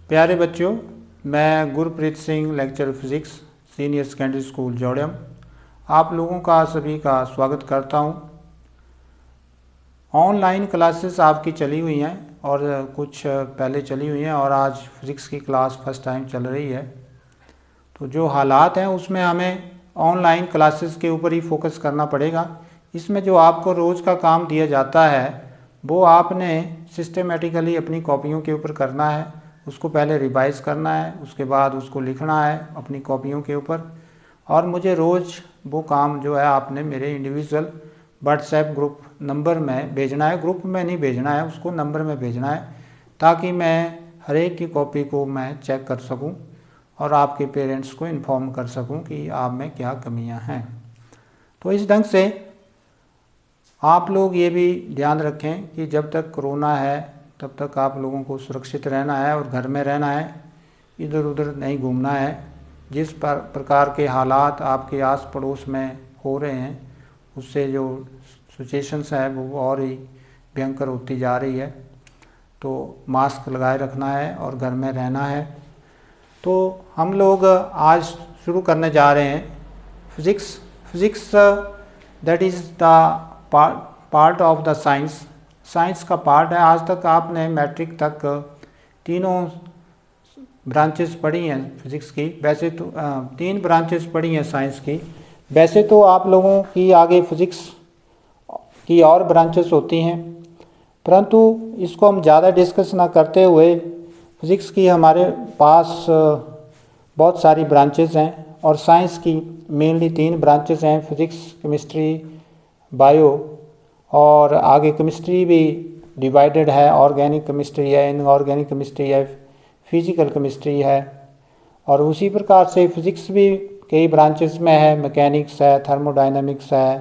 प्यारे बच्चों, मैं Gurpreet Singh, lecture physics, senior secondary school जौड़ियम, आप लोगों का सभी का स्वागत करता हूं। ऑनलाइन क्लासेस आपकी चली हुई हैं और कुछ पहले चली हुई हैं और आज फिज़िक्स की क्लास फर्स्ट टाइम चल रही है। तो जो हालात हैं उसमें हमें ऑनलाइन क्लासेस के ऊपर ही फोकस करना पड़ेगा। इसमें जो आपको रोज़ का काम दिया जाता है वो आपने सिस्टमेटिकली अपनी कॉपियों के ऊपर करना है। उसको पहले रिवाइज़ करना है, उसके बाद उसको लिखना है अपनी कॉपियों के ऊपर, और मुझे रोज़ वो काम जो है आपने मेरे इंडिविजुअल व्हाट्सएप ग्रुप नंबर में भेजना है। ग्रुप में नहीं भेजना है, उसको नंबर में भेजना है, ताकि मैं हर एक की कॉपी को मैं चेक कर सकूं और आपके पेरेंट्स को इन्फॉर्म कर सकूं कि आप में क्या कमियां हैं। तो इस ढंग से आप लोग ये भी ध्यान रखें कि जब तक कोरोना है तब तक आप लोगों को सुरक्षित रहना है और घर में रहना है, इधर उधर नहीं घूमना है। जिस प्रकार के हालात आपके आस पड़ोस में हो रहे हैं उससे जो सिचुएशंस है वो और ही भयंकर होती जा रही है। तो मास्क लगाए रखना है और घर में रहना है। तो हम लोग आज शुरू करने जा रहे हैं physics that is the part of the science का पार्ट है। आज तक आपने मैट्रिक तक तीनों ब्रांचेस पढ़ी हैं फिज़िक्स की। वैसे तो 3 ब्रांचेस पढ़ी हैं साइंस की। वैसे तो आप लोगों की आगे फिज़िक्स की और ब्रांचेस होती हैं, परंतु इसको हम ज़्यादा डिस्कस ना करते हुए फिज़िक्स की हमारे पास बहुत सारी ब्रांचेस हैं और साइंस की मेनली 3 ब्रांचेस हैं, फिज़िक्स, केमिस्ट्री, बायो, और आगे केमिस्ट्री भी डिवाइडेड है। ऑर्गेनिक केमिस्ट्री है, इनऑर्गेनिक केमिस्ट्री है, फिजिकल केमिस्ट्री है, और उसी प्रकार से फिज़िक्स भी कई ब्रांचेस में है। मैकेनिक्स है, थर्मोडायनामिक्स है,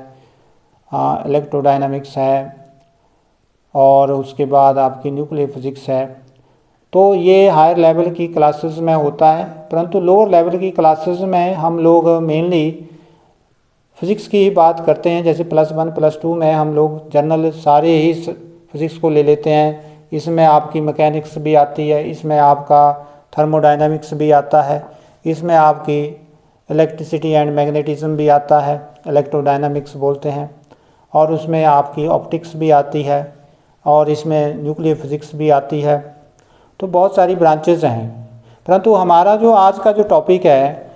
इलेक्ट्रोडायनामिक्स है, और उसके बाद आपकी न्यूक्लियर फिज़िक्स है। तो ये हायर लेवल की क्लासेस में होता है, परंतु लोअर लेवल की क्लासेस में हम लोग मेनली फिज़िक्स की ही बात करते हैं। जैसे +1 +2 में हम लोग जनरल सारे ही फिज़िक्स को ले लेते हैं। इसमें आपकी मैकेनिक्स भी आती है, इसमें आपका थर्मोडायनामिक्स भी आता है, इसमें आपकी इलेक्ट्रिसिटी एंड मैग्नेटिज्म भी आता है, इलेक्ट्रोडायनामिक्स बोलते हैं, और उसमें आपकी ऑप्टिक्स भी आती है, और इसमें न्यूक्लियर फिज़िक्स भी आती है। तो बहुत सारी ब्रांचेज हैं, परंतु हमारा जो आज का जो टॉपिक है,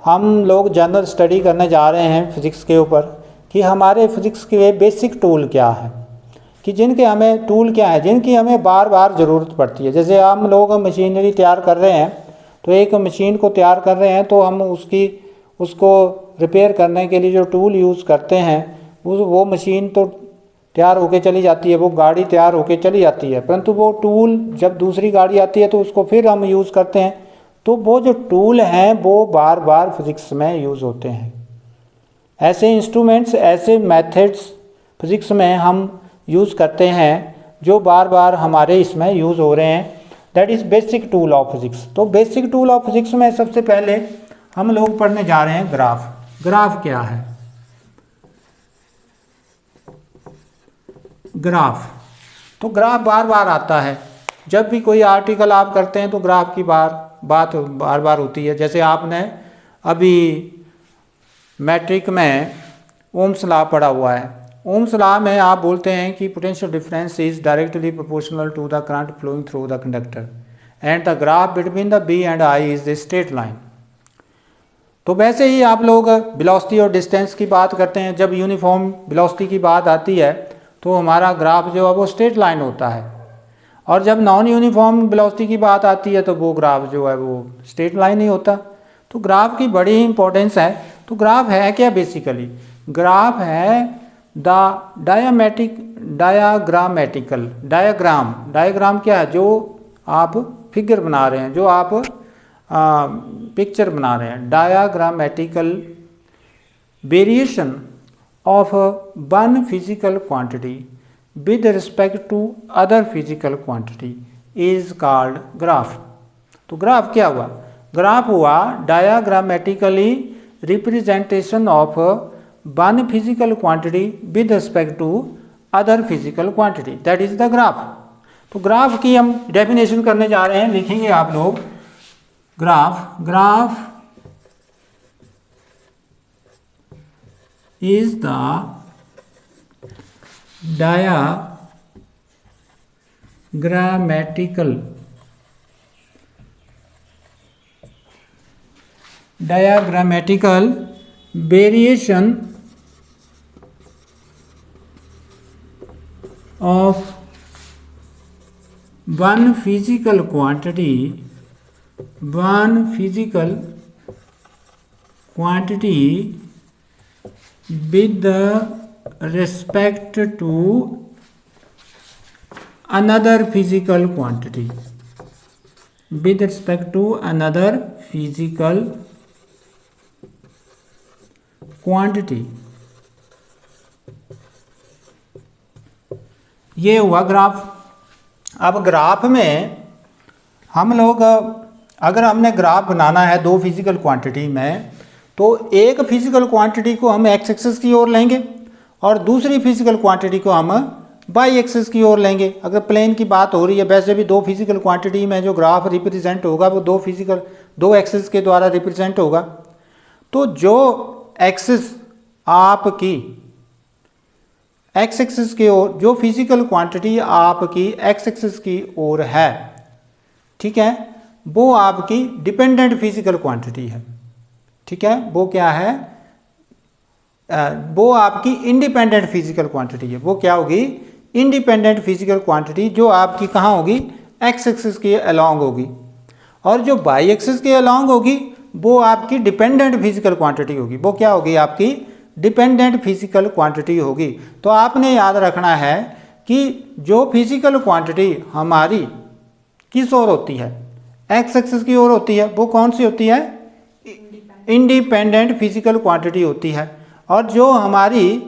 हम लोग जनरल स्टडी करने जा रहे हैं फिज़िक्स के ऊपर कि हमारे फिज़िक्स के बेसिक टूल क्या है, कि जिनके हमें टूल क्या है जिनकी हमें बार बार ज़रूरत पड़ती है। जैसे हम लोग मशीनरी तैयार कर रहे हैं, तो एक मशीन को तैयार कर रहे हैं तो हम उसको रिपेयर करने के लिए जो टूल यूज़ करते हैं वो मशीन तो तैयार होके चली जाती है, वो गाड़ी तैयार होके चली जाती है, परंतु वो टूल जब दूसरी गाड़ी आती है तो उसको फिर हम यूज़ करते हैं। तो वो जो टूल हैं वो बार बार फिज़िक्स में यूज़ होते हैं। ऐसे इंस्ट्रूमेंट्स, ऐसे मेथड्स फिज़िक्स में हम यूज़ करते हैं जो बार बार हमारे इसमें यूज़ हो रहे हैं। That is basic tool of physics. तो बेसिक टूल ऑफ फिज़िक्स में सबसे पहले हम लोग पढ़ने जा रहे हैं ग्राफ। ग्राफ क्या है? ग्राफ, तो ग्राफ बार बार आता है। जब भी कोई आर्टिकल आप करते हैं तो ग्राफ की बात बार बार होती है। जैसे आपने अभी मैट्रिक में ओम्स लॉ पढ़ा हुआ है। ओम्स लॉ में आप बोलते हैं कि potential difference is directly proportional to the current flowing through the conductor and the graph between the B and I is the straight line. तो वैसे ही आप लोग वेलोसिटी और डिस्टेंस की बात करते हैं। जब यूनिफॉर्म वेलोसिटी की बात आती है तो हमारा ग्राफ जो है वो स्ट्रेट लाइन होता है, और जब नॉन यूनिफॉर्म वेलोसिटी की बात आती है तो वो ग्राफ जो है वो स्ट्रेट लाइन ही होता। तो ग्राफ की बड़ी ही इंपॉर्टेंस है। तो ग्राफ है क्या? बेसिकली ग्राफ है द डायग्राम क्या है? जो आप फिगर बना रहे हैं, जो आप पिक्चर बना रहे हैं। Diagrammatical variation of one physical quantity with respect to other physical quantity is called graph। तो ग्राफ क्या हुआ? ग्राफ हुआ diagrammatically representation of one physical quantity with respect to other physical quantity, that is the graph। तो graph की हम definition करने जा रहे हैं, लिखेंगे आप लोग graph is the diagrammatical variation of one physical quantity with respect to another physical quantity ये हुआ ग्राफ। अब ग्राफ में हम लोग अगर हमने ग्राफ बनाना है दो फिजिकल क्वांटिटी में, तो एक फिजिकल क्वांटिटी को हम एक्स एक्सिस की ओर लेंगे और दूसरी फिजिकल क्वांटिटी को हम वाई एक्सिस की ओर लेंगे। अगर प्लेन की बात हो रही है, वैसे भी दो फिजिकल क्वांटिटी में जो ग्राफ रिप्रेजेंट होगा वो दो एक्सिस के द्वारा रिप्रेजेंट होगा। तो जो एक्सिस आपकी एक्स एक्सिस की ओर, जो फिजिकल क्वांटिटी आपकी एक्स एक्सिस की ओर है, ठीक है, वो आपकी डिपेंडेंट फिजिकल क्वांटिटी है। ठीक है, वो क्या है? वो आपकी इंडिपेंडेंट फिजिकल क्वांटिटी है। वो क्या होगी? इंडिपेंडेंट फिजिकल क्वांटिटी, जो आपकी कहाँ होगी? एक्स एक्सिस के अलोंग होगी। और जो वाई एक्सिस के अलोंग होगी वो आपकी डिपेंडेंट फिजिकल क्वांटिटी होगी। वो क्या होगी? आपकी डिपेंडेंट फिजिकल क्वांटिटी होगी। तो आपने याद रखना है कि जो फिजिकल क्वांटिटी हमारी किस ओर होती है? एक्स एक्सिस की ओर होती है। वो कौन सी होती है? इंडिपेंडेंट फिजिकल क्वांटिटी होती है। और जो हमारी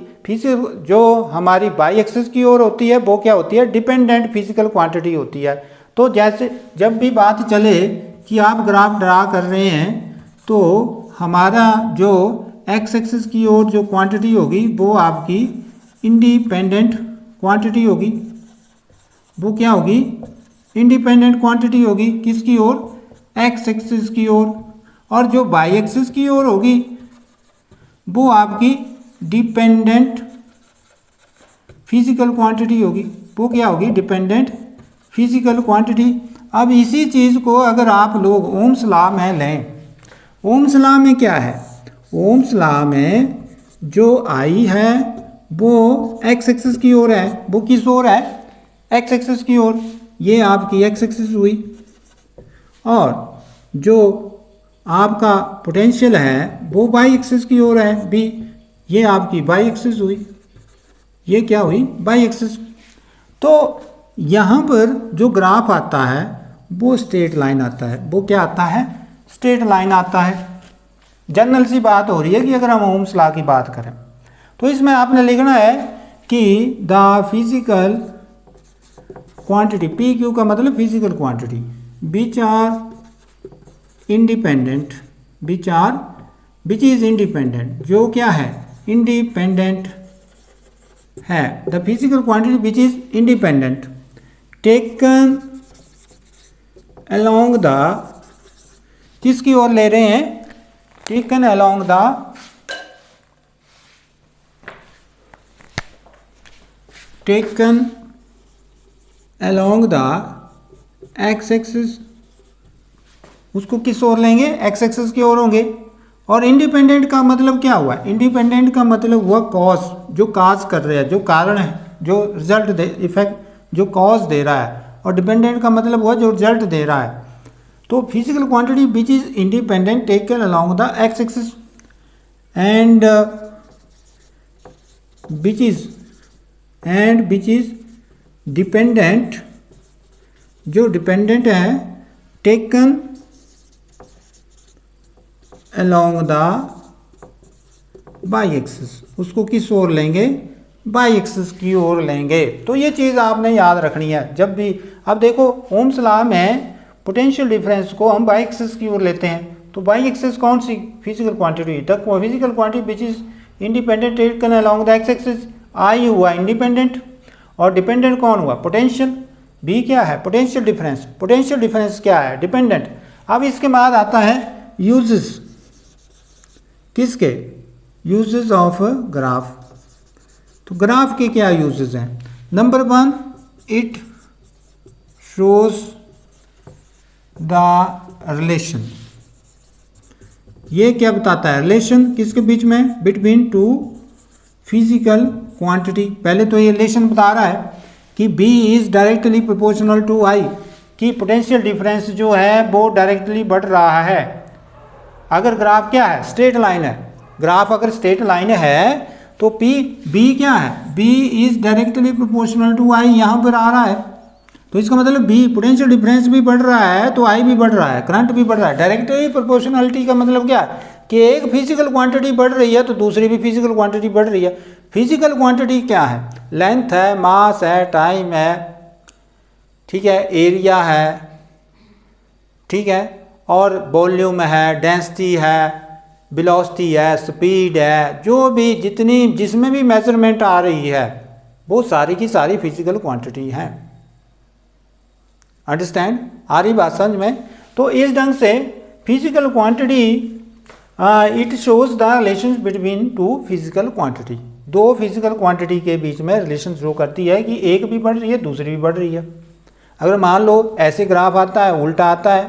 वाई एक्सिस की ओर होती है वो क्या होती है? डिपेंडेंट फिजिकल क्वांटिटी होती है। तो जैसे जब भी बात चले कि आप ग्राफ ड्रा कर रहे हैं, तो हमारा जो एक्स एक्सिस की ओर जो क्वांटिटी होगी वो आपकी इंडिपेंडेंट क्वांटिटी होगी। वो क्या होगी? इंडिपेंडेंट क्वांटिटी होगी। किसकी ओर? एक्स एक्सिस की ओर। और जो वाई एक्सिस की ओर होगी वो आपकी डिपेंडेंट फिजिकल क्वांटिटी होगी। वो क्या होगी? Dependent physical quantity. अब इसी चीज़ को अगर आप लोग ओम्स लॉ में लें, ओम्स लॉ में क्या है? ओम्स लॉ में जो आई है वो एक्स एक्सिस की ओर है। वो किस ओर है? एक्स एक्सिस की ओर। ये आपकी एक्स एक्सिस हुई। और जो आपका पोटेंशियल है वो वाई एक्सिस की ओर है, बी। ये आपकी वाई एक्सिस हुई। ये क्या हुई? Y axis. तो यहाँ पर जो ग्राफ आता है वो स्ट्रेट लाइन आता है। वो क्या आता है? स्ट्रेट लाइन आता है। जनरल सी बात हो रही है कि अगर हम ओम्स लॉ की बात करें तो इसमें आपने लिखना है कि the physical quantity, P Q का मतलब physical quantity, which are independent, which is independent, जो क्या है? इंडिपेंडेंट है। The physical quantity which is independent taken along the, किसकी ओर ले रहे हैं? Taken along the x axis. उसको किस ओर लेंगे? एक्स एक्सिस की ओर होंगे। और इंडिपेंडेंट का मतलब क्या हुआ? इंडिपेंडेंट का मतलब हुआ कॉज, जो काज कर रहे हैं, जो कारण है, जो रिजल्ट दे, इफेक्ट जो कॉज दे रहा है। और डिपेंडेंट का मतलब हुआ जो रिजल्ट दे रहा है। तो physical quantity which is independent taken along the x axis and which is dependent, जो डिपेंडेंट है, taken along the Y axis. उसको किस ओर लेंगे? वाई एक्सिस की ओर लेंगे। तो ये चीज़ आपने याद रखनी है जब भी। अब देखो ओम्स लॉ में पोटेंशियल डिफरेंस को हम वाई एक्सिस की ओर लेते हैं। तो वाई एक्सिस कौन सी physical quantity? The physical quantity which is independent taken along the x axis. I हुआ इंडिपेंडेंट और डिपेंडेंट कौन हुआ? पोटेंशियल। बी क्या है, पोटेंशियल डिफरेंस। पोटेंशियल डिफरेंस क्या है, डिपेंडेंट। अब इसके बाद आता है यूजेस, किसके, यूजेस ऑफ ग्राफ। तो ग्राफ के क्या यूजेस हैं। Number 1, it shows the relation. ये क्या बताता है, रिलेशन किसके बीच में, बिटवीन टू फिजिकल क्वांटिटी। पहले तो ये रिलेशन बता रहा है कि B is directly proportional to I, कि पोटेंशियल डिफरेंस जो है वो डायरेक्टली बढ़ रहा है। अगर ग्राफ क्या है, स्ट्रेट लाइन है, ग्राफ अगर स्ट्रेट लाइन है तो B क्या है, B is directly proportional to I, यहाँ पर आ रहा है। तो इसका मतलब B पोटेंशियल डिफरेंस भी बढ़ रहा है तो I भी बढ़ रहा है, करंट भी बढ़ रहा है। डायरेक्टली प्रोपोर्शनलिटी का मतलब क्या है कि एक फिजिकल क्वांटिटी बढ़ रही है तो दूसरी भी फिजिकल क्वांटिटी बढ़ रही है। फिजिकल क्वांटिटी क्या है, लेंथ है, मास है, टाइम है, ठीक है, एरिया है, ठीक है, और वॉल्यूम है, डेंसिटी है, वेलोसिटी है, स्पीड है, जो भी जितनी जिसमें भी मेजरमेंट आ रही है वो सारी की सारी फिजिकल क्वांटिटी है। अंडरस्टैंड, आ रही बात समझ में। तो इस ढंग से physical quantity it shows the relation between two physical quantity. दो फिजिकल क्वांटिटी के बीच में रिलेशन शो करती है कि एक भी बढ़ रही है दूसरी भी बढ़ रही है। अगर मान लो ऐसे ग्राफ आता है, उल्टा आता है,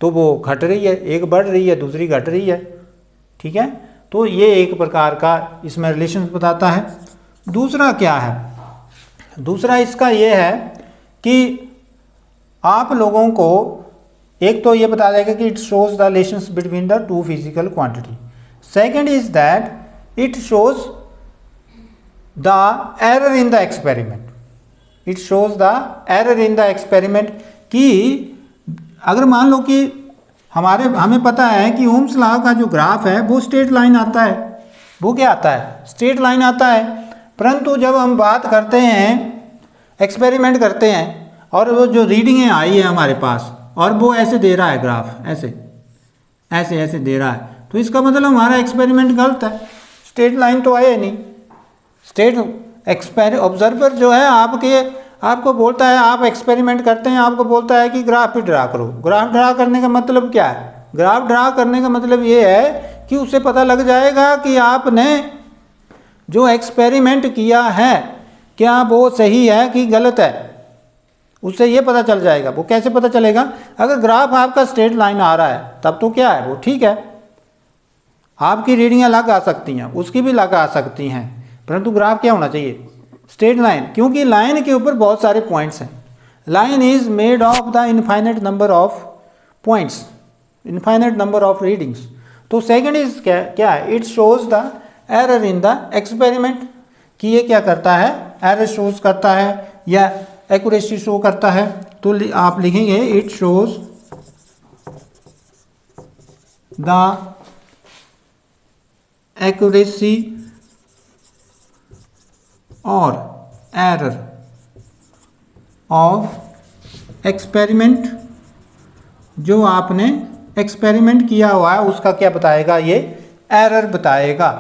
तो वो घट रही है, एक बढ़ रही है दूसरी घट रही है, ठीक है। तो ये एक प्रकार का इसमें रिलेशन बताता है। दूसरा क्या है, दूसरा इसका ये है कि आप लोगों को एक तो ये बता देगा कि it shows the relations between the two physical quantity. Second is that it shows the error in the experiment. It shows the error in the experiment, कि अगर मान लो कि हमें पता है कि ओम्स लॉ का जो ग्राफ है वो स्ट्रेट लाइन आता है, वो क्या आता है, स्ट्रेट लाइन आता है। परंतु जब हम बात करते हैं, एक्सपेरिमेंट करते हैं और वो जो रीडिंगें आई है हमारे पास और वो ऐसे दे रहा है ग्राफ, ऐसे ऐसे ऐसे दे रहा है, तो इसका मतलब हमारा एक्सपेरिमेंट गलत है, स्ट्रेट लाइन तो है नहीं। स्ट्रेट ऑब्जर्वर जो है आपको बोलता है, आप एक्सपेरिमेंट करते हैं, आपको बोलता है कि ग्राफ भी ड्रा करो। ग्राफ ड्रा करने का मतलब क्या है, ग्राफ ड्रा करने का मतलब ये है कि उससे पता लग जाएगा कि आपने जो एक्सपेरिमेंट किया है क्या वो सही है कि गलत है, उससे ये पता चल जाएगा। वो कैसे पता चलेगा, अगर ग्राफ आपका स्ट्रेट लाइन आ रहा है तब तो क्या है, वो ठीक है, आपकी रीडिंग अलग आ सकती हैं, उसकी भी अलग आ सकती हैं, परंतु ग्राफ क्या होना चाहिए, स्ट्रेट लाइन, क्योंकि लाइन के ऊपर बहुत सारे पॉइंट्स हैं। Line is made of the infinite number of points, infinite number of readings. तो सेकंड इज क्या है, it shows the error in the experiment, कि ये क्या करता है, एरर शोज करता है या एक्यूरेसी शो करता है। तो आप लिखेंगे इट शोज द एक्यूरेसी और एरर ऑफ एक्सपेरिमेंट, जो आपने एक्सपेरिमेंट किया हुआ है उसका क्या बताएगा, ये एरर बताएगा।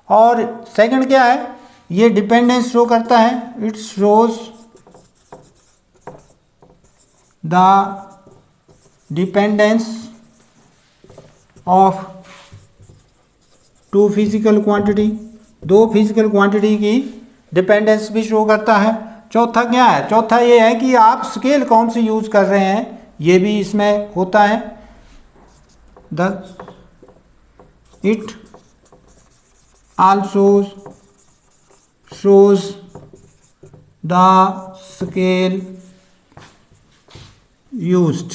और सेकंड क्या है, ये डिपेंडेंस शो करता है, it shows the dependence of two physical quantity, दो फिजिकल क्वांटिटी की डिपेंडेंस भी शो करता है। चौथा क्या है, चौथा ये है कि आप स्केल कौन सी यूज कर रहे हैं, ये भी इसमें होता है। It also shows the scale used.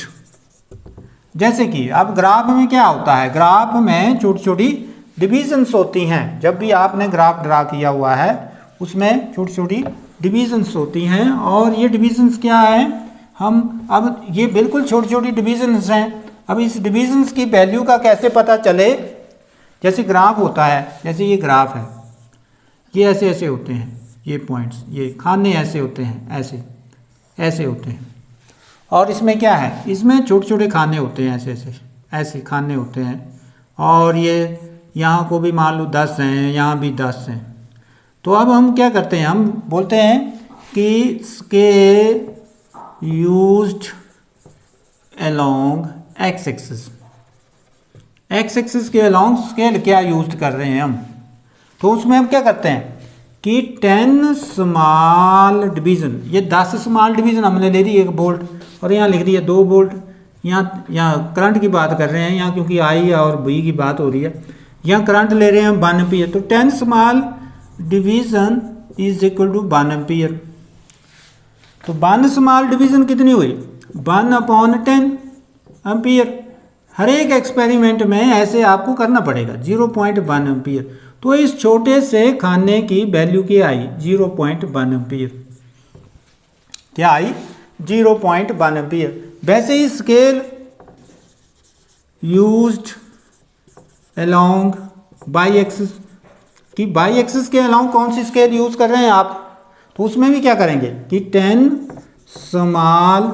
जैसे कि अब ग्राफ में क्या होता है, ग्राफ में छोटी छोटी डिविजन्स होती हैं। जब भी आपने ग्राफ ड्रा किया हुआ है उसमें छोटी छोटी डिविजन्स होती हैं, और ये डिविजन्स क्या है, हम अब ये बिल्कुल छोटी छोटी डिविजन्स हैं। अब इस डिविजन्स की वैल्यू का कैसे पता चले, जैसे ग्राफ होता है, जैसे ये ग्राफ है, ये ऐसे ऐसे होते हैं, ये पॉइंट्स, ये खाने ऐसे होते हैं, ऐसे ऐसे होते हैं, और इसमें क्या है, इसमें छोटे छोटे खाने होते हैं, ऐसे ऐसे ऐसे खाने होते हैं, और ये यहाँ को भी मान लो 10 हैं, यहाँ भी 10 हैं। तो अब हम क्या करते हैं, हम बोलते हैं कि scale used along x axis, x axis के अलोंग स्केल क्या यूज कर रहे हैं हम, तो उसमें हम क्या करते हैं कि 10 स्मॉल डिवीज़न, ये 10 स्मॉल डिवीज़न हमने ले ली 1 वोल्ट, और यहाँ लिख दिया 2 वोल्ट। यहाँ करंट की बात कर रहे हैं, यहाँ क्योंकि आई और बी की बात हो रही है, यहाँ करंट ले रहे हैं 1 एम्पीयर, तो 10 small division is equal to 1 ampere. तो 1 स्मॉल डिवीज़न कितनी हुई, 1/10 एम्पीयर। हर एक एक्सपेरिमेंट में ऐसे आपको करना पड़ेगा, 0.1 एम्पीयर। तो इस छोटे से खाने की वैल्यू क्या आई, 0.1 एम्पीयर। क्या आई, 0.1 एम्पीयर। वैसे ही scale used along y axis, कि बाई एक्सिस के अलोंग कौन सी स्केल यूज कर रहे हैं आप, तो उसमें भी क्या करेंगे कि 10 small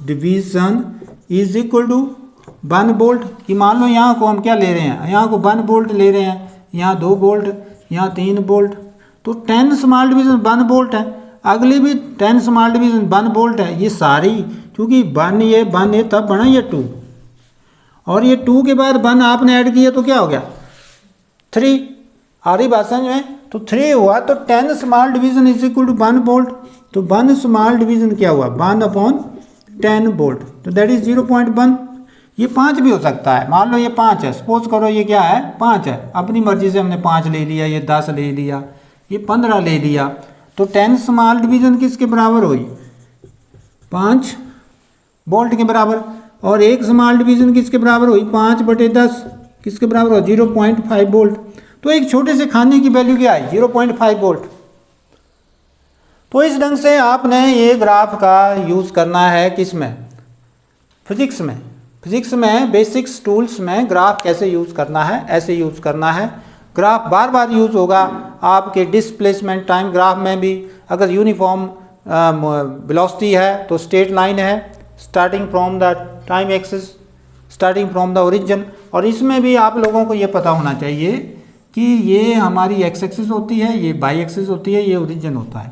division is equal to 1 volt. कि मान लो यहाँ को हम क्या ले रहे हैं, यहाँ को 1 वोल्ट ले रहे हैं, यहाँ 2 वोल्ट, यहाँ 3 वोल्ट, तो 10 स्मॉल डिवीजन 1 वोल्ट है, अगली भी 10 स्मॉल डिवीजन 1 वोल्ट है। ये सारी क्योंकि 1 ये तब बना ये 2, और ये 2 के बाद 1 आपने ऐड किया तो क्या हो गया 3। आ रही बात समझ में, तो 3 हुआ, तो 10 small division is equal to 1 volt. तो 1 स्मॉल डिवीजन क्या हुआ, 1/10 वोल्ट, तो दैट इज 0.1। ये 5 भी हो सकता है, मान लो ये 5 है, सपोज करो ये क्या है 5 है, अपनी मर्जी से हमने 5 ले लिया, ये 10 ले लिया, ये 15 ले लिया, तो 10 स्मॉल डिवीजन किसके बराबर हुई, 5 वोल्ट के बराबर। और 1 स्मॉल डिवीजन किसके बराबर हुई, 5/10 किसके बराबर हो, 0.5 वोल्ट। तो एक छोटे से खाने की वैल्यू क्या आई, 0.5 वोल्ट। तो इस ढंग से आपने ये ग्राफ का यूज़ करना है किस में, फिजिक्स में। फिजिक्स में बेसिक्स टूल्स में ग्राफ कैसे यूज़ करना है, ऐसे यूज़ करना है। ग्राफ बार बार यूज़ होगा आपके डिस्प्लेसमेंट टाइम ग्राफ में भी। अगर यूनिफॉर्म वेलोसिटी है तो स्ट्रेट लाइन है starting from the time axis, starting from the origin. और इसमें भी आप लोगों को ये पता होना चाहिए कि ये हमारी एक्स एक्सिस होती है, ये बाई एक्सिस होती है, ये ओरिजिन होता है।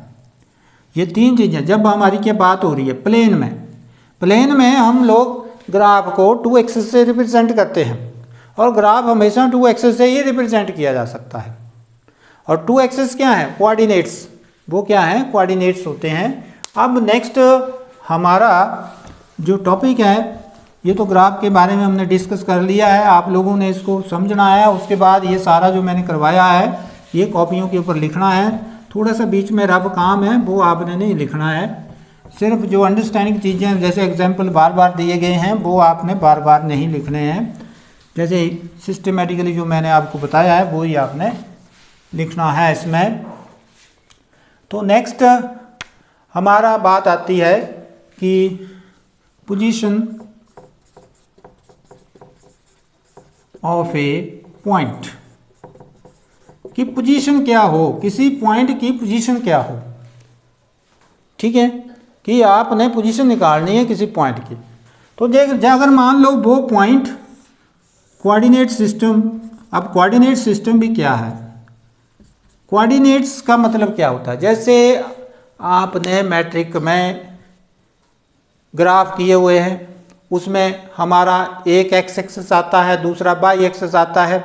ये 3 चीज़ें जब हमारी क्या बात हो रही है प्लेन में, प्लेन में हम लोग ग्राफ को 2 एक्सिस से रिप्रेजेंट करते हैं, और ग्राफ हमेशा 2 एक्सिस से ही रिप्रेजेंट किया जा सकता है। और 2 एक्सिस क्या है, कोऑर्डिनेट्स, वो क्या है कोऑर्डिनेट्स होते हैं। अब नेक्स्ट हमारा जो टॉपिक है, ये तो ग्राफ के बारे में हमने डिस्कस कर लिया है, आप लोगों ने इसको समझना है। उसके बाद ये सारा जो मैंने करवाया है ये कॉपियों के ऊपर लिखना है। थोड़ा सा बीच में रफ काम है, वो आपने नहीं लिखना है, सिर्फ जो अंडरस्टैंडिंग चीज़ें जैसे एग्जाम्पल बार बार दिए गए हैं वो आपने बार बार नहीं लिखने हैं। जैसे सिस्टमेटिकली जो मैंने आपको बताया है वो ही आपने लिखना है इसमें। तो नेक्स्ट हमारा बात आती है कि पोजीशन ऑफ ए पॉइंट, कि पोजीशन क्या हो, किसी पॉइंट की पोजीशन क्या हो। ठीक है, कि आपने पोजीशन निकालनी है किसी पॉइंट की। तो अगर मान लो वो पॉइंट कोऑर्डिनेट सिस्टम, अब कोऑर्डिनेट सिस्टम भी क्या है, कोऑर्डिनेट्स का मतलब क्या होता है। जैसे आपने मैट्रिक में ग्राफ किए हुए हैं, उसमें हमारा एक एक्स एक्सिस आता है, दूसरा वाई एक्सिस आता है।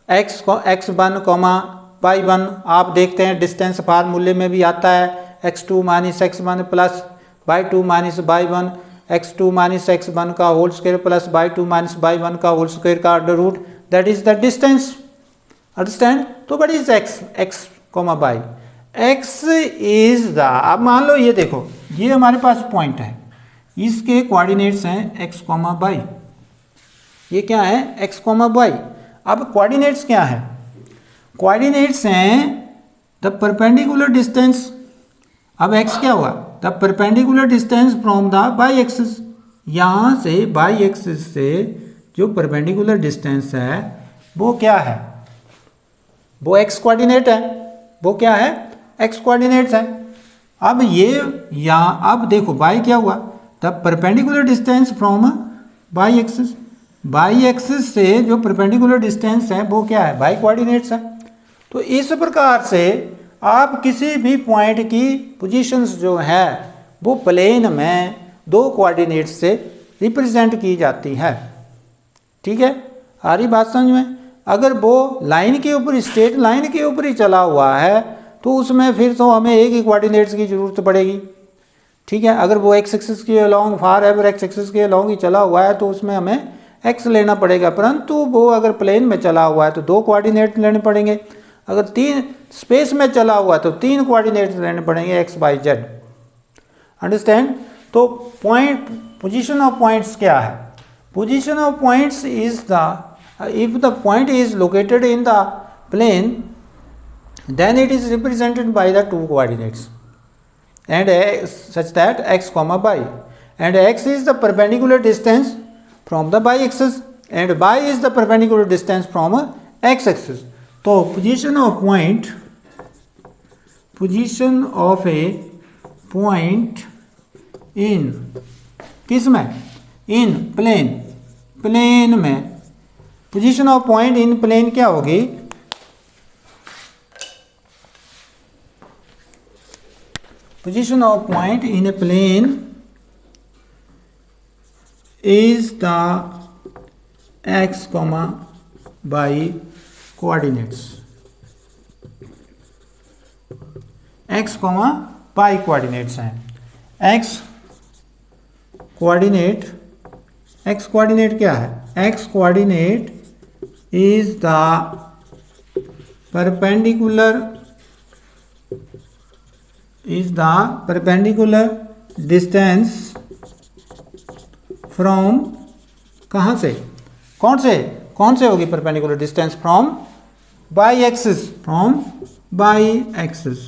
x1, y1 आप देखते हैं डिस्टेंस फार्मूले में भी आता है, x2 minus x1 plus y2 minus y1, x2 minus x1 का whole square plus y2 minus y1 का होल स्क्वायर का under root, that is the distance. Understand. तो what is x y, x is the, अब मान लो ये देखो ये हमारे पास पॉइंट है, इसके कोऑर्डिनेट्स हैं x y, ये क्या है x y। अब कोऑर्डिनेट्स क्या है, कोऑर्डिनेट्स हैं द परपेंडिकुलर डिस्टेंस। अब x क्या हुआ, the perpendicular distance from the by axis, यहाँ से बाई एक्सिस से जो परपेंडिकुलर डिस्टेंस है वो क्या है, वो x कोऑर्डिनेट है, वो क्या है x कोऑर्डिनेट्स है। अब ये यहाँ अब देखो y क्या हुआ, the perpendicular distance from by axis, by axis से जो परपेंडिकुलर डिस्टेंस है वो क्या है बाई कोऑर्डिनेट्स है। तो इस प्रकार से आप किसी भी पॉइंट की पोजीशंस जो है वो प्लेन में 2 कोऑर्डिनेट से रिप्रेजेंट की जाती है। ठीक है, आ रही बात समझ में? अगर वो लाइन के ऊपर, स्ट्रेट लाइन के ऊपर ही चला हुआ है तो उसमें फिर तो हमें एक ही कोऑर्डिनेट्स की ज़रूरत पड़ेगी। ठीक है, अगर वो एक्स एक्सिस के अलोंग, फार एवर एक्स एक्सिस के अलोंग ही चला हुआ है तो उसमें हमें एक्स लेना पड़ेगा, परंतु वो अगर प्लेन में चला हुआ है तो 2 कोऑर्डिनेट लेने पड़ेंगे। अगर 3 स्पेस में चला हुआ है तो 3 कोऑर्डिनेट लेने पड़ेंगे, एक्स वाई जेड। अंडरस्टैंड? तो पॉइंट, पोजीशन ऑफ पॉइंट्स क्या है? Position of points is the, if the point is located in the plane, then it is represented by the 2 coordinates and such that x comma y, and x is the perpendicular distance from the y axis and y is the perpendicular distance from x axis. तो position of point, position of a point in किस में? in plane, plane में position of point in plane क्या होगी? Position of point in a plane is the X comma Y coordinates, X comma Y coordinates हैं। X coordinate, X coordinate क्या है? X coordinate is the perpendicular distance from, कहाँ से, कौन से होगी perpendicular distance? From by axis, from by axis,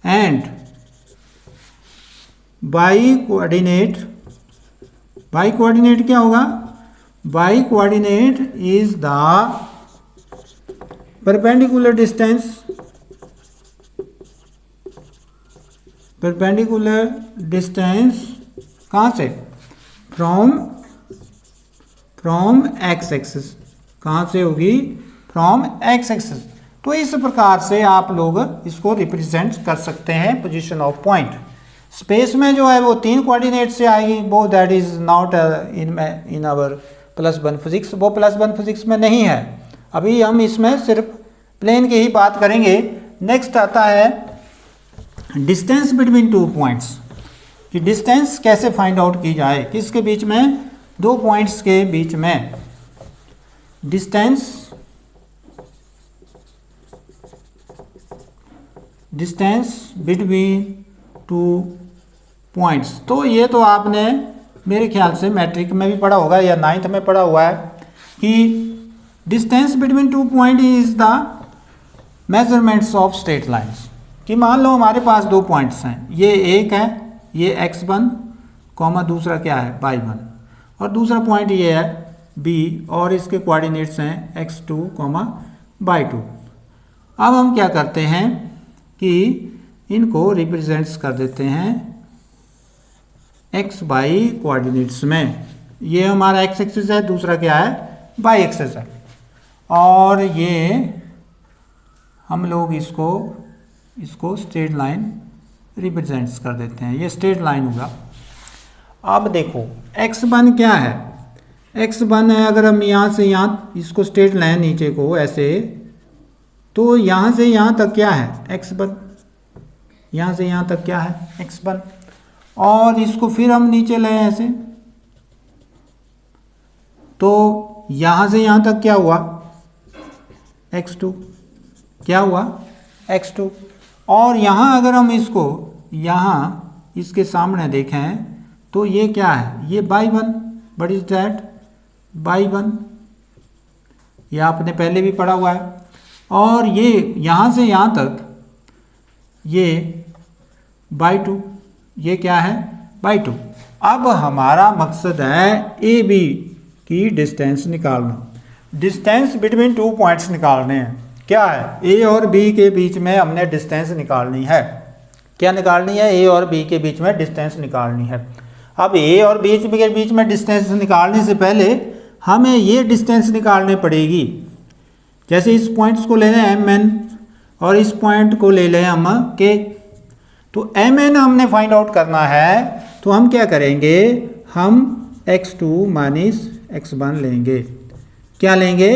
and by coordinate क्या होगा? y coordinate is the perpendicular distance कहाँ से? From x axis. कहाँ से होगी? From x axis. तो इस प्रकार से आप लोग इसको रिप्रेजेंट कर सकते हैं पोजीशन ऑफ पॉइंट। स्पेस में जो है वो 3 कोऑर्डिनेट से आएगी, वो that is not in our +1 physics, वो +1 फिजिक्स में नहीं है। अभी हम इसमें सिर्फ प्लेन की ही बात करेंगे। नेक्स्ट आता है डिस्टेंस बिटवीन 2 पॉइंट्स, कि डिस्टेंस कैसे फाइंड आउट की जाए, किसके बीच में? 2 पॉइंट्स के बीच में। Distance between 2 points. तो ये तो आपने मेरे ख्याल से मैट्रिक में भी पढ़ा होगा या 9th में पढ़ा हुआ है कि distance between 2 point is the measurements of straight lines. कि मान लो हमारे पास 2 पॉइंट्स हैं, ये एक है, ये x1 कॉमा दूसरा क्या है? y1, और दूसरा पॉइंट ये है b और इसके कोऑर्डिनेट्स हैं x2 कॉमा y2। अब हम क्या करते हैं कि इनको रिप्रेजेंट्स कर देते हैं एक्स वाई कोऑर्डिनेट्स में। ये हमारा एक्स एक्सिस है, दूसरा क्या है? वाई एक्सिस है, और ये हम लोग इसको स्ट्रेट लाइन रिप्रेजेंट्स कर देते हैं। ये स्ट्रेट लाइन होगा। अब देखो x1 क्या है? x1 है, अगर हम यहाँ से यहाँ इसको स्ट्रेट लाइन नीचे को ऐसे, तो यहाँ से यहाँ तक क्या है? x1। यहाँ से यहाँ तक क्या है? x1। और इसको फिर हम नीचे लाए ऐसे, तो यहाँ से यहाँ तक क्या हुआ? x2। क्या हुआ? x2। और यहाँ अगर हम इसको यहाँ इसके सामने देखें तो ये क्या है? ये y1। What is that? y1। ये आपने पहले भी पढ़ा हुआ है। और ये यहाँ से यहाँ तक ये y2। ये क्या है? y2। अब हमारा मकसद है ए बी की डिस्टेंस निकालना। डिस्टेंस बिटवीन 2 पॉइंट्स निकालने हैं। क्या है? ए और बी के बीच में हमने डिस्टेंस निकालनी है। क्या निकालनी है? ए और बी के बीच में डिस्टेंस निकालनी है। अब ए और बी के बीच में डिस्टेंस निकालने से पहले हमें ये डिस्टेंस निकालनी पड़ेगी। जैसे इस पॉइंट्स को लेना है mn और इस पॉइंट को ले लें हम के। तो mn हमने फाइंड आउट करना है, तो हम क्या करेंगे, हम x2 माइनस x1 लेंगे। क्या लेंगे,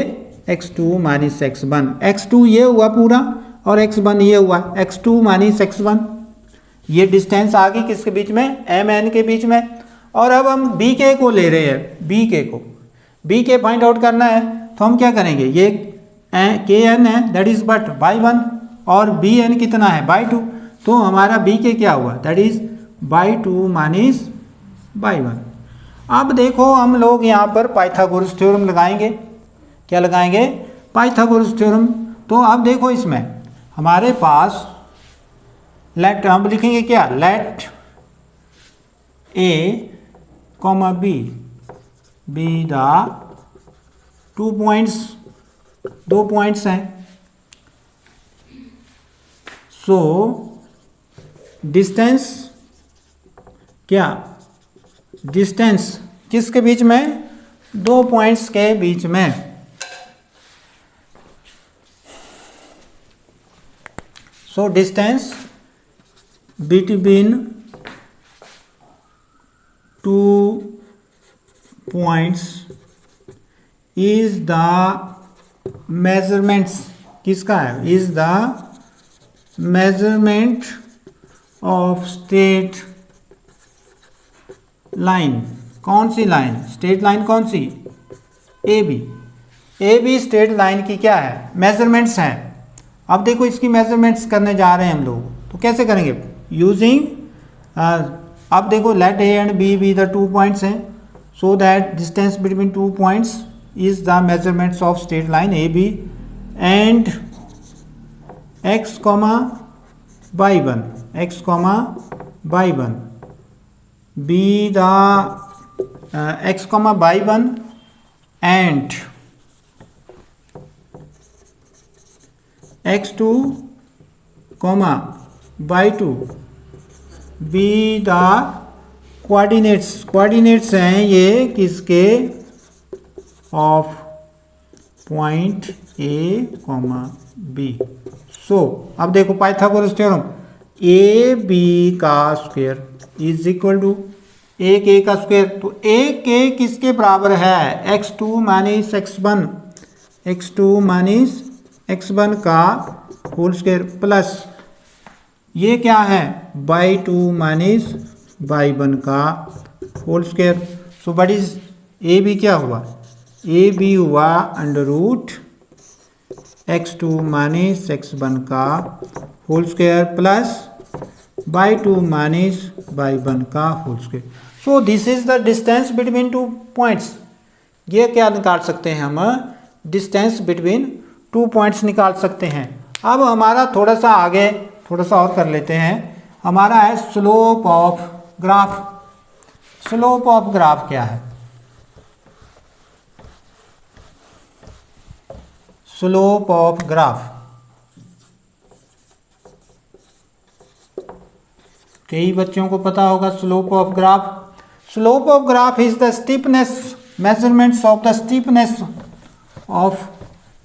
x2 माइनस x1। x2 ये हुआ पूरा और x1 ये हुआ, x2 माइनस x1। ये डिस्टेंस आ गई किसके बीच में, mn के बीच में। और अब हम bk को ले रहे हैं, bk फाइंड आउट करना है, तो हम क्या करेंगे, ये kn है दैट इज बट बाई 1 और bn कितना है बाई 2, तो हमारा bk क्या हुआ that is by 2 minus y 1। अब देखो हम लोग यहाँ पर पाइथागोरस थ्योरम लगाएंगे। क्या लगाएंगे, पाइथागोरस थ्योरम। तो अब देखो इसमें हमारे पास लेट, हम लिखेंगे क्या, let a, b be the 2 points, 2 points हैं। सो डिस्टेंस क्या, डिस्टेंस किसके बीच में, 2 पॉइंट्स के बीच में। So distance between 2 points is the measurements, किसका है, is the measurement of straight line. कौन सी लाइन, स्ट्रेट लाइन कौन सी, ए बी स्ट्रेट लाइन की क्या है, मेजरमेंट्स हैं। अब देखो इसकी मेजरमेंट्स करने जा रहे हैं हम लोग, तो कैसे करेंगे, यूजिंग अब देखो let a and b be the 2 points हैं, so that distance between 2 points is the measurements of straight line a b and x, y 1, x, y 1 be the x, y 1 and x2, y 2 be the coordinates हैं ये किसके, of point a, b. So अब देखो Pythagoras theorem, a b का square is equal to a k का square. तो ए के किसके बराबर है, x2 minus x1, x2 minus x1 का होल स्क्वायर प्लस ये क्या है, बाई 2 माइनस बाई 1 का whole square. So what is A B, क्या हुआ, ए बी हुआ under root x2 minus x1 का whole square plus y 2 minus y 1 का whole square. So this is the distance between 2 points. ये क्या निकाल सकते हैं हम, डिस्टेंस बिटवीन 2 पॉइंट्स निकाल सकते हैं। अब हमारा थोड़ा सा आगे थोड़ा सा और कर लेते हैं, हमारा है slope of graph. Slope of graph क्या है, स्लोप ऑफ ग्राफ, कई बच्चों को पता होगा slope of graph. Slope of graph is the steepness, measurements of the steepness of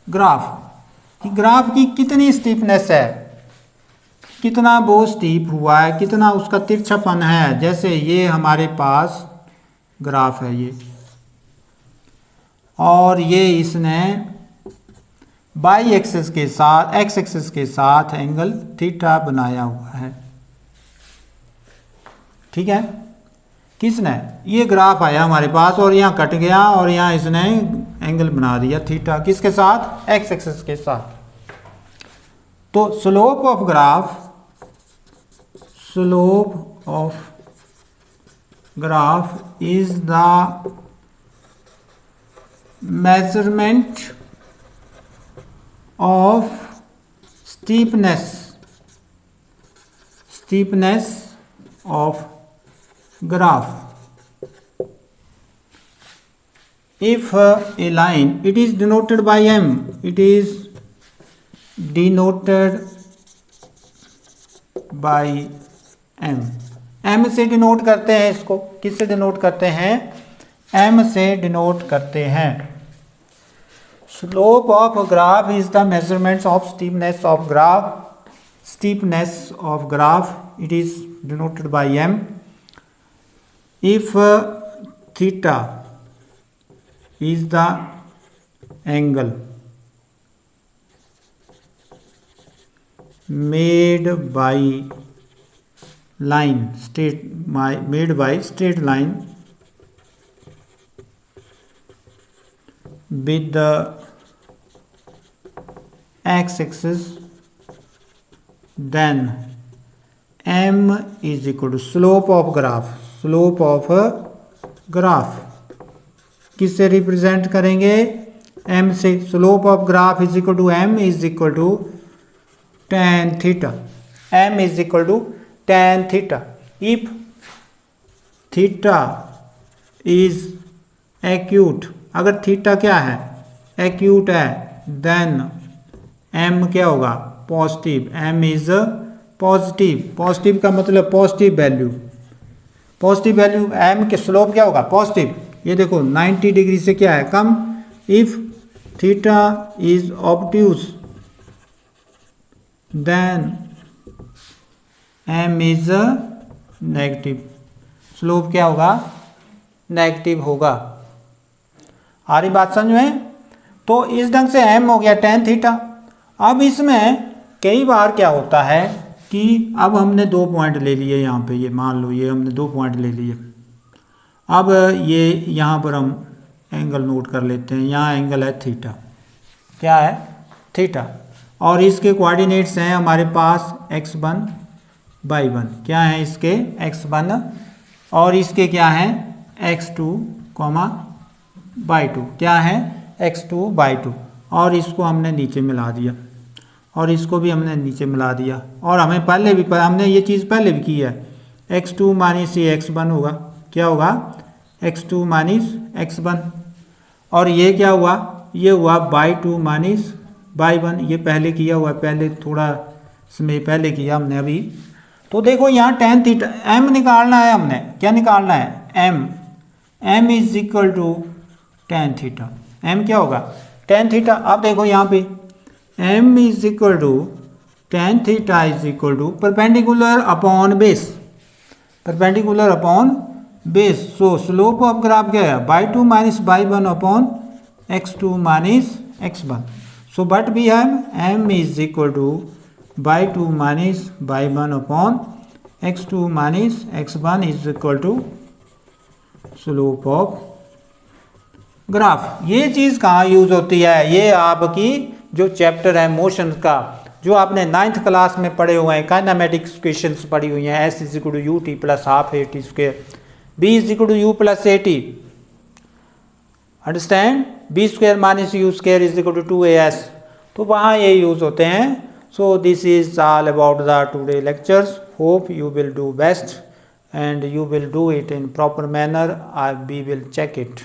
graph. Graph की कितनी स्टीपनेस है, कितना वो स्टीप हुआ है, कितना उसका तिरछापन है। जैसे ये हमारे पास ग्राफ है ये, और ये इसने बाई एक्सिस के साथ, एक्स एक्सिस के साथ एंगल थीटा बनाया हुआ है, ठीक है। किसने, ये ग्राफ आया हमारे पास और यहाँ कट गया और यहाँ इसने एंगल बना दिया थीटा, किसके साथ, एक्स एक्सिस के साथ। तो slope of graph, slope of graph is the measurement of steepness of graph. If a line, it is denoted by m, it is denoted by m. m से denote करते हैं इसको, किससे डिनोट करते हैं, m से डिनोट करते हैं। Slope of a graph is the measurements of steepness of graph. Steepness of graph, it is denoted by m. If theta is the angle made by straight line with the x-axis, then m is equal to slope of graph. Slope of graph किससे represent करेंगे? m से. Slope of graph is equal to m is equal to tan theta. m is equal to tan theta. If theta is acute, अगर theta क्या है? Acute है, then m क्या होगा? Positive. m is positive. Positive का मतलब positive value. Positive value m के slope क्या होगा? पॉजिटिव. ये देखो 90 डिग्री से क्या है? कम. If theta is obtuse then m is negative. Slope क्या होगा? नेगेटिव होगा. आ रही बात समझ में? तो इस ढंग से m हो गया tan थीटा. अब इसमें कई बार क्या होता है कि अब हमने 2 पॉइंट ले लिए यहाँ पे, ये मान लो ये हमने 2 पॉइंट ले लिए. अब ये यहाँ पर हम एंगल नोट कर लेते हैं. यहाँ एंगल है थीटा. क्या है? थीटा. और इसके कोऑर्डिनेट्स हैं हमारे पास x1 y1. क्या है इसके? x1 और इसके क्या है? x2 y2. क्या है? x2 y2. और इसको हमने नीचे मिला दिया और इसको भी हमने नीचे मिला दिया. और हमें पहले भी हमने ये चीज़ पहले भी की है. x2 माइनस ये x1 होगा. क्या होगा? x2 minus x1. और ये क्या हुआ? ये हुआ y2 माइनस y1. ये पहले किया हुआ, पहले थोड़ा समय पहले किया हमने अभी. तो देखो यहाँ tan थीटा m निकालना है. हमने क्या निकालना है? m is equal to tan theta. m क्या होगा? tan theta. अब देखो यहाँ पे m is equal to tan theta is equal to perpendicular upon base. Perpendicular upon base. So slope of graph क्या है? y2 minus y1 upon x2 minus x1. So but we have m is equal to y2 minus y1 upon x2 minus x1 is equal to slope of graph. ये चीज़ कहाँ use होती है? ये आपकी जो चैप्टर है मोशन का, जो आपने 9th क्लास में पढ़े हुए हैं, काइनेमेटिक्स इक्वेशंस पढ़ी हुई हैं. s is equal to u t plus half a t square, b is equal to u plus a t. Understand? b square minus u square is equal to 2as. तो वहाँ ये use होते हैं. So this is all about the today lectures. Hope you will do best and you will do it in proper manner. We will check it.